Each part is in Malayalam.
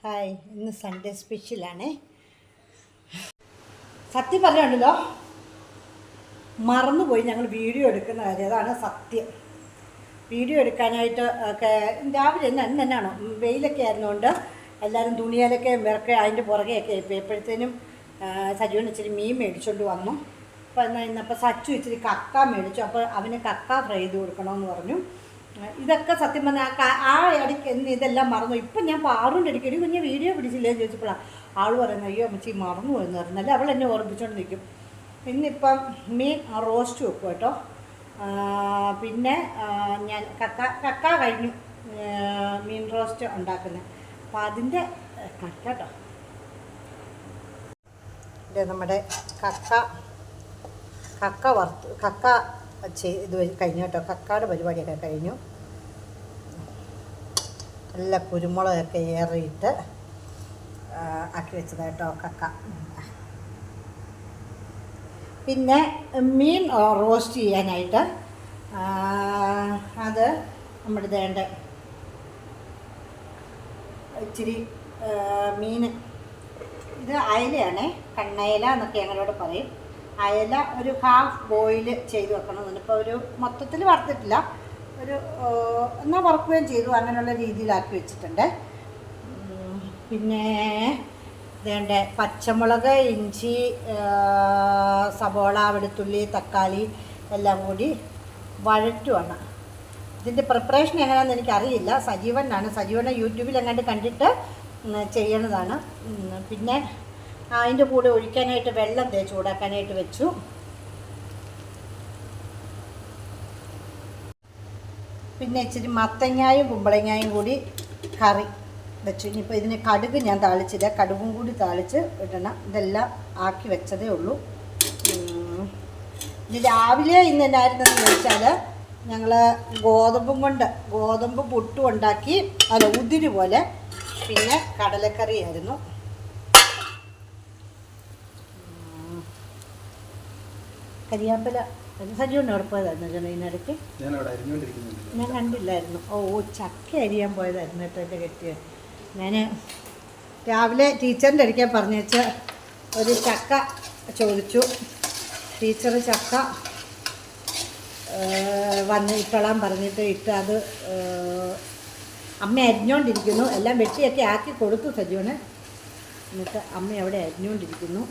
ഹായ്, ഇന്ന് സൺഡേ സ്പെഷ്യലാണേ. സത്യം പറയാണല്ലോ, മറന്നുപോയി ഞങ്ങൾ വീഡിയോ എടുക്കുന്ന കാര്യം. അതാണ് സത്യം. വീഡിയോ എടുക്കാനായിട്ട് ഒക്കെ രാവിലെ തന്നെയാണോ വെയിലൊക്കെ ആയിരുന്നുകൊണ്ട് എല്ലാവരും തുണിയാലൊക്കെ വിറക്കെ അതിൻ്റെ പുറകെയൊക്കെ എപ്പോഴത്തേനും സജുവിന് ഇച്ചിരി മീൻ മേടിച്ചുകൊണ്ട് വന്നു. അപ്പോൾ ഇന്നപ്പോൾ സച്ചു ഇച്ചിരി കക്ക മേടിച്ചു. അപ്പോൾ അവന് കക്ക ഫ്രൈ ചെയ്ത് കൊടുക്കണമെന്ന് പറഞ്ഞു. ഇതൊക്കെ സത്യം പറഞ്ഞാൽ ആ ഇടയ്ക്ക് ഇതെല്ലാം മറന്നു. ഇപ്പം ഞാൻ പാറുകൊണ്ട് ഇടയ്ക്ക് കുഞ്ഞ് വീഡിയോ പിടിച്ചില്ലേന്ന് ചോദിച്ചപ്പോഴാണ് ആൾ പറയുന്നത്, അയ്യോ അമ്മച്ചി മറന്നു പോയെന്ന് പറഞ്ഞാൽ അവൾ എന്നെ ഓർമ്മിച്ചുകൊണ്ട് നിൽക്കും. ഇന്നിപ്പം മീൻ റോസ്റ്റ് വെക്കും കേട്ടോ. പിന്നെ ഞാൻ കക്ക കഴിഞ്ഞു മീൻ റോസ്റ്റ് ഉണ്ടാക്കുന്നത്. അപ്പം അതിൻ്റെ കേട്ടോ ഇത് നമ്മുടെ കക്ക വറുത്ത് ഇത് കഴിഞ്ഞു കേട്ടോ. കക്കയുടെ പരിപാടിയൊക്കെ കഴിഞ്ഞു. നല്ല കുരുമുളകൊക്കെ ഏറിയിട്ട് ആക്കി വെച്ചത് കേട്ടോ കക്ക. പിന്നെ മീൻ റോസ്റ്റ് ചെയ്യാനായിട്ട് അത് നമ്മുടെ വേണ്ട ഇച്ചിരി മീൻ, ഇത് അയലയാണേ, കണ്ണയല എന്നൊക്കെ ഞങ്ങളോട് പറയും. അയല ഒരു ഹാഫ് ബോയിൽ ചെയ്ത് വെക്കണം. ഇപ്പോൾ ഒരു മൊത്തത്തിൽ വറുത്തിട്ടില്ല, ഒരു എന്നാൽ വറുക്കുകയും ചെയ്തു, അങ്ങനെയുള്ള രീതിയിലാക്കി വെച്ചിട്ടുണ്ട്. പിന്നെ വേണ്ട പച്ചമുളക്, ഇഞ്ചി, സബോള, വെളുത്തുള്ളി, തക്കാളി എല്ലാം കൂടി വഴറ്റുവാണ്. ഇതിൻ്റെ പ്രിപ്പറേഷൻ എങ്ങനെയാണെന്ന് എനിക്കറിയില്ല. സജീവനെ യൂട്യൂബിൽ എങ്ങാണ്ട് കണ്ടിട്ട് ചെയ്യണതാണ്. പിന്നെ അതിൻ്റെ കൂടെ ഒഴിക്കാനായിട്ട് വെള്ളം ചൂടാക്കാനായിട്ട് വെച്ചു. പിന്നെ ഇച്ചിരി മത്തങ്ങായും കുമ്പളങ്ങായും കൂടി കറി വെച്ചു. ഇനിയിപ്പോൾ ഇതിന് കടുക് ഞാൻ താളിച്ചില്ല, കടുകും കൂടി താളിച്ച് ഇടണം. ഇതെല്ലാം ആക്കി വെച്ചതേ ഉള്ളൂ. ഇത് രാവിലെ ഇന്ന് എന്നായിരുന്നെന്ന് ചോദിച്ചാൽ ഞങ്ങൾ ഗോതമ്പ് പുട്ടും ഉണ്ടാക്കി, ഉതിര് പോലെ. പിന്നെ കടലക്കറിയായിരുന്നു. കരിയാപ്പല സജീവന് അവിടെ പോയതായിരുന്നു ഇതിനിടയ്ക്ക്, ഞാൻ കണ്ടില്ലായിരുന്നു. ചക്ക അരിയാൻ പോയതായിരുന്നു കേട്ടോ എൻ്റെ കെട്ടിയ. ഞാൻ രാവിലെ ടീച്ചറിൻ്റെ അടുക്കാൻ പറഞ്ഞേച്ച് ഒരു ചക്ക ചോദിച്ചു. ടീച്ചർ ചക്ക വന്ന് ഇട്ടോളാൻ പറഞ്ഞിട്ട് അത് അമ്മ അരിഞ്ഞുകൊണ്ടിരിക്കുന്നു. എല്ലാം വെട്ടിയൊക്കെ ആക്കി കൊടുത്തു സജീവന്. എന്നിട്ട് അമ്മ അവിടെ അരിഞ്ഞുകൊണ്ടിരിക്കുന്നു.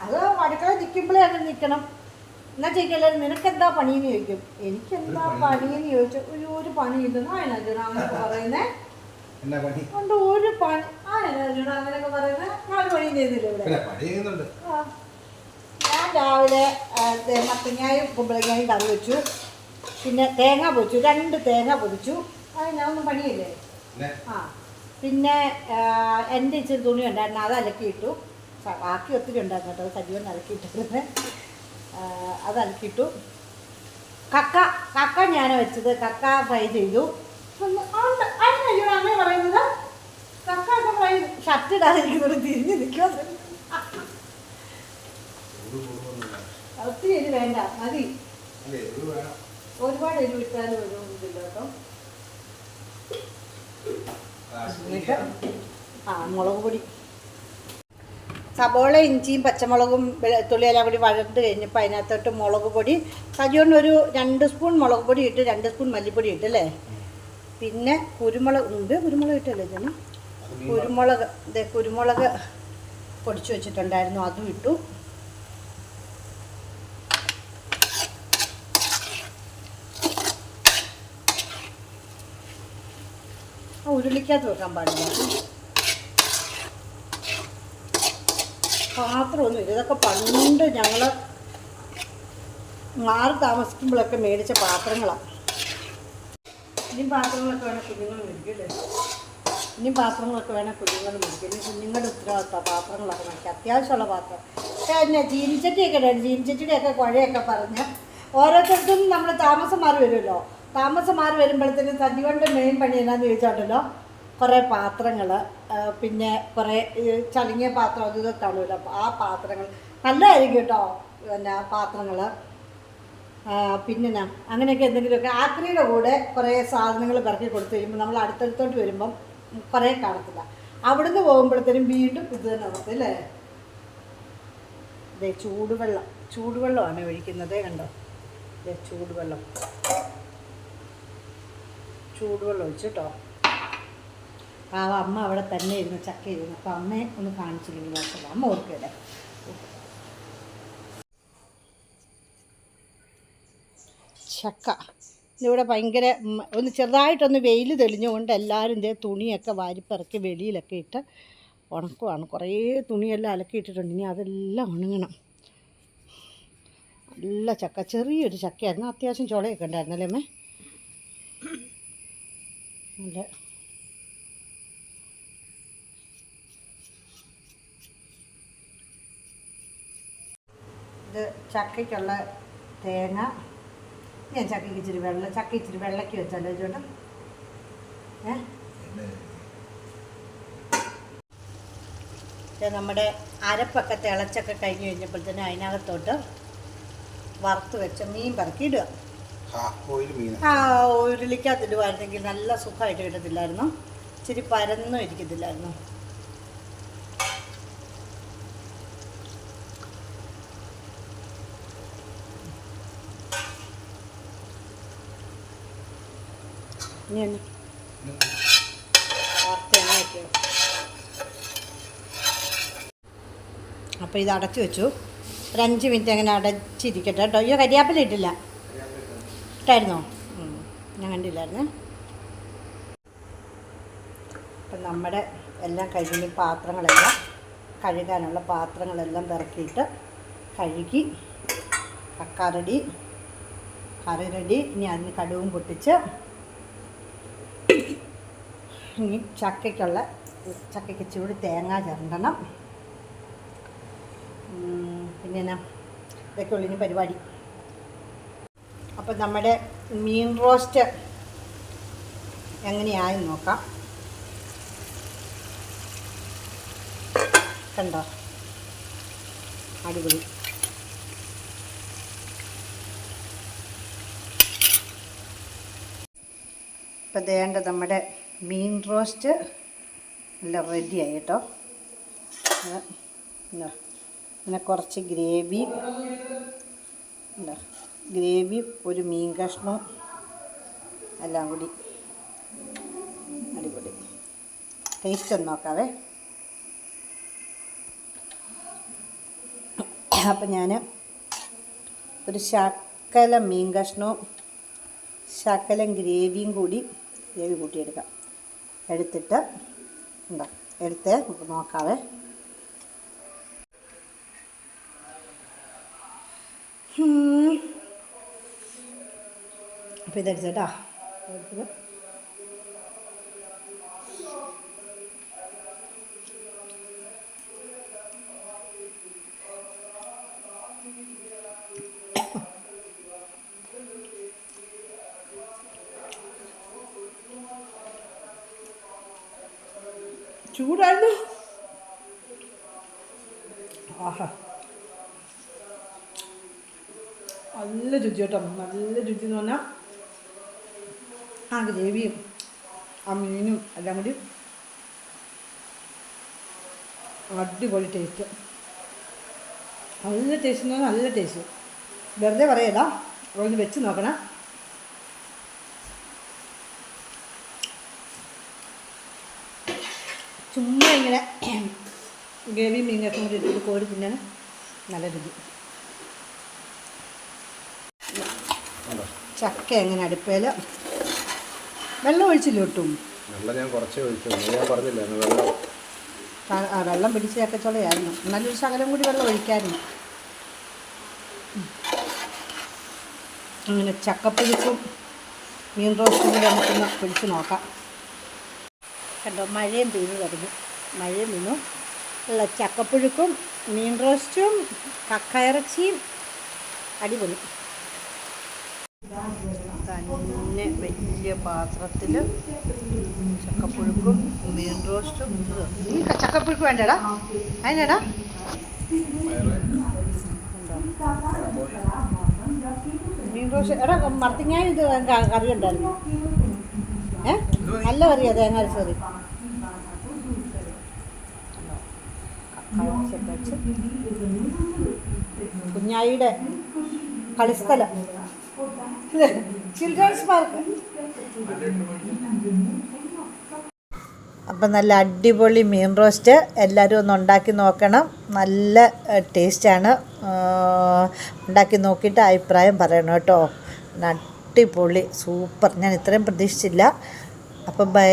അത് അടുക്കള നിൽക്കുമ്പോഴേ അങ്ങനെ നിൽക്കണം. എന്നാ ചെയ്യല്ലേ, നിനക്കെന്താ പണിയെന്ന് ചോദിക്കും. എനിക്കെന്താ പണിയെന്ന് ചോദിച്ചു. ഒരു പണിയില്ലെന്ന് അങ്ങനെ പറയുന്നേ ഉണ്ട്. ഒരു പണി അങ്ങനെയൊക്കെ പറയുന്നത്. ഞാൻ പണിയും ചെയ്തില്ല ഇവിടെ. ഞാൻ രാവിലെ മത്തങ്ങായും കുമ്പളങ്ങായും കറി വെച്ചു. പിന്നെ തേങ്ങ പൊതിച്ചു, 2 തേങ്ങ പൊതിച്ചു. അതിനൊന്നും പണിയില്ലേ. പിന്നെ എൻ്റെ ഇച്ചിരി തുണി ഉണ്ടായിരുന്നു, അത് അലക്കിയിട്ടു. ബാക്കി ഒത്തിരി ഉണ്ടായിരുന്നു കേട്ടോ, സജീവൻ അലക്കിയിട്ടിരുന്നത്. അത് അലക്കിയിട്ടു. കക്ക ഞാൻ വെച്ചത്, കക്ക ഫ്രൈ ചെയ്തു. അങ്ങനെ പറയുന്നത് കക്ക ഫ്രൈ ഷർട്ട് ഇടാതിരിക്കുന്നത് തിരിഞ്ഞ് നിൽക്കുക. ഒത്തിരി എരിവ് വേണ്ട, മതി. ഒരുപാട് എരിവ് ഇട്ടാലും വരുന്നില്ല കേട്ടോ. മുളക് പൊടി, സബോള, ഇഞ്ചിയും പച്ചമുളകും വെളുത്തുള്ളിയെല്ലാം കൂടി വഴണ്ട് കഴിഞ്ഞപ്പോൾ അതിനകത്തോട്ട് മുളക് പൊടി സജീവന് ഒരു 2 സ്പൂൺ മുളക് പൊടി ഇട്ട്, 2 സ്പൂൺ മല്ലിപ്പൊടി ഇട്ടല്ലേ. പിന്നെ കുരുമുളക് ഇട്ടല്ലേ ചേട്ടാ, കുരുമുളക് പൊടിച്ചു വെച്ചിട്ടുണ്ടായിരുന്നു, അതും ഇട്ടു. ഉരുളിക്കകത്ത് വെക്കാൻ പാടില്ല, പാത്രമൊന്നുമില്ല. ഇതൊക്കെ പണ്ട് ഞങ്ങൾ മാറി താമസിക്കുമ്പോഴൊക്കെ മേടിച്ച പാത്രങ്ങളാണ്. ഇനിയും പാത്രങ്ങളൊക്കെ വേണം കുഞ്ഞുങ്ങൾ മേടിക്കും അല്ലേ. ഇനിയും പാത്രങ്ങളൊക്കെ വേണം കുഞ്ഞുങ്ങൾ മേടിക്കും. ഇനി കുഞ്ഞുങ്ങളുടെ ഉത്തരവാദിത്തമാണ് പാത്രങ്ങളൊക്കെ മേടിക്കുക, അത്യാവശ്യമുള്ള പാത്രം. പിന്നെ ചീനിച്ചട്ടിയുടെയൊക്കെ കുഴയൊക്കെ പറഞ്ഞ് ഓരോരുത്തർക്കും നമ്മൾ താമസം മാറി വരുമല്ലോ. താമസം മാറി വരുമ്പോഴത്തേനും സജീവൻ്റെ മെയിൻ പണി എന്നാന്ന് ചോദിച്ചാണ്ടല്ലോ, കുറേ പാത്രങ്ങൾ, പിന്നെ കുറേ ചളിങ്ങിയ പാത്രം അതൊക്കെ കാണുമല്ലോ. അപ്പോൾ ആ പാത്രങ്ങൾ നല്ലതായിരിക്കും കേട്ടോ. പിന്നെ പാത്രങ്ങൾ പിന്നെ അങ്ങനെയൊക്കെ എന്തെങ്കിലുമൊക്കെ ആക്രിയുടെ കൂടെ കുറേ സാധനങ്ങൾ പിറക്കി കൊടുത്തു കഴിയുമ്പോൾ നമ്മൾ അടുത്തടുത്തോട്ട് വരുമ്പം കുറേ കാണത്തില്ല. അവിടുന്ന് പോകുമ്പോഴത്തേനും വീണ്ടും ഇത് തന്നെ നമുക്ക് അല്ലേ. ഇതേ ചൂടുവെള്ളമാണ് ഒഴിക്കുന്നത്, കണ്ടോ. ഇതേ ചൂടുവെള്ളം ഒഴിച്ചു കേട്ടോ. അമ്മ അവിടെ തന്നെ ഇരുന്ന് ചക്ക ഇരുന്നു. അപ്പോൾ അമ്മയെ ഒന്ന് കാണിച്ചില്ലെങ്കിൽ മോശമല്ല, അമ്മ ഓർക്കല്ലേ. ചക്ക ഇവിടെ ഭയങ്കര ഒന്ന് ചെറുതായിട്ടൊന്ന് വെയിൽ തെളിഞ്ഞുകൊണ്ട് എല്ലാവരും ഇതേ തുണിയൊക്കെ വാരിപ്പിറക്കി വെളിയിലൊക്കെ ഇട്ട് ഉണക്കുവാണ്. കുറേ തുണിയെല്ലാം അലക്കിയിട്ടിട്ടുണ്ട്, ഇനി അതെല്ലാം ഉണങ്ങണം. നല്ല ചക്ക, ചെറിയൊരു ചക്കയായിരുന്നു, അത്യാവശ്യം ചുളയൊക്കെ ഉണ്ടായിരുന്നല്ലേ അമ്മേ. നല്ല ഇത് ചക്കയ്ക്കുള്ള തേങ്ങ. ഞാൻ ചക്കയ്ക്ക് ഇച്ചിരി വെള്ളയ്ക്ക് വെച്ചാലോ ചേട്ടാ. നമ്മുടെ അരപ്പൊക്കെ തിളച്ചൊക്കെ കഴിഞ്ഞ് കഴിഞ്ഞപ്പോഴത്തേനും അതിനകത്തോട്ട് വറുത്ത് വെച്ച മീൻ പറക്കി ഇടുക. ഉരുളിക്കകത്തിടുവായിരുന്നെങ്കിൽ നല്ല സുഖമായിട്ട് കിട്ടത്തില്ലായിരുന്നു, ഇച്ചിരി പരന്നും ഇരിക്കത്തില്ലായിരുന്നു. അപ്പോൾ ഇത് അടച്ചു വെച്ചു. ഒരു 5 മിനിറ്റ് അങ്ങനെ അടച്ചിരിക്കട്ടെ കേട്ടോ. അയ്യോ, കരിയാപ്പില ഇട്ടില്ല, ഇട്ടായിരുന്നോ? ഞാൻ കണ്ടില്ലായിരുന്നേ. അപ്പം നമ്മുടെ എല്ലാം കഴിഞ്ഞ് പാത്രങ്ങളെല്ലാം കഴുകാനുള്ള പാത്രങ്ങളെല്ലാം പിറക്കിയിട്ട് കഴുകി കറി റെഡി. ഇനി അതിന് കടുവും പൊട്ടിച്ച് ഇനി ചക്കയ്ക്ക് ചൂട് തേങ്ങ ചേർക്കണം. പിന്നെ ഇതൊക്കെ ഉള്ളിന് പരിപാടി. അപ്പം നമ്മുടെ മീൻ റോസ്റ്റ് എങ്ങനെയായി നോക്കാം. കണ്ടോ, അടിപൊളി. ഇപ്പം വേണ്ട നമ്മുടെ മീൻ റോസ്റ്റ് എല്ലാം റെഡിയായി കേട്ടോ. പിന്നെ കുറച്ച് ഗ്രേവി, ഒരു മീൻ കഷ്ണവും എല്ലാം കൂടി അടിപൊളി. ടേസ്റ്റ് ഒന്ന് നോക്കാവേ. അപ്പം ഞാൻ ഒരു ശകലം മീൻ കഷ്ണവും ശകലം ഗ്രേവിയും ഗ്രേവി കൂട്ടിയെടുക്കാം. എടുത്തിട്ട് എടുത്ത് നമുക്ക് നോക്കാവേ. അപ്പോൾ ഇതെടുത്തേട്ടാ. ചൂടായിരുന്നു. ആഹാ, നല്ല രുചി കേട്ടോ. നല്ല രുചി എന്ന് പറഞ്ഞാൽ ആ ഗ്രേവിയും ആ മീനും എല്ലാം കൂടി അടിപൊളി ടേസ്റ്റ്. നല്ല ടേസ്റ്റ് എന്ന് പറഞ്ഞാൽ നല്ല ടേസ്റ്റ്. വെറുതെ പറയല്ല, ഒന്ന് വെച്ച് നോക്കണം. ചുമ്മാ ഇങ്ങനെ ഗ്രേവിയും മീൻ കഷ്ണം കൂടി ഇട്ടിട്ട് കോരി തിന്നാൻ നല്ല രുചി. ചക്ക എങ്ങനെ അടുപ്പേൽ വെള്ളം ഒഴിച്ചില്ല ഒട്ടും. വെള്ളം പിടിച്ച് ചക്കച്ചോളയായിരുന്നു, എന്നാലും ഒരു ശകലം കൂടി വെള്ളം ഒഴിക്കായിരുന്നു. അങ്ങനെ ചക്കപ്പുഴുക്കും മീൻ റോസ്റ്റും കൂടി നമുക്കൊന്ന് പിടിച്ച് നോക്കാം. കണ്ടോ, മഴയും പെയ്തു തുടങ്ങി. മഴയും വീണു. ഉള്ള ചക്കപ്പുഴുക്കും മീൻ റോസ്റ്റും കക്കയിറച്ചിയും അടിപൊളി. തന്നെ വലിയ പാത്രത്തിൽ ചക്കപ്പുഴുക്കും മീൻ റോസ്റ്റും. ചക്കപ്പുഴുക്ക് വേണ്ടടാ, അതിനടാ മീൻ റോസ്റ്റ് എടാ മത്തിങ്ങായ ഇത് കറി ഉണ്ടായിരുന്നു. നല്ല കറിയാ തേങ്ങ അരച്ച കറി. കുഞ്ഞായിയുടെ കളിസ്ഥലം, ചിൽഡ്രൻസ് പാർക്ക്. അപ്പം നല്ല അടിപൊളി മീൻ റോസ്റ്റ് എല്ലാവരും ഒന്ന് ഉണ്ടാക്കി നോക്കണം. നല്ല ടേസ്റ്റാണ്. ഉണ്ടാക്കി നോക്കിയിട്ട് അഭിപ്രായം പറയണം കേട്ടോ. അടിപൊളി സൂപ്പർ. ഞാൻ ഇത്രയും പ്രതീക്ഷിച്ചില്ല. അപ്പം ബൈ.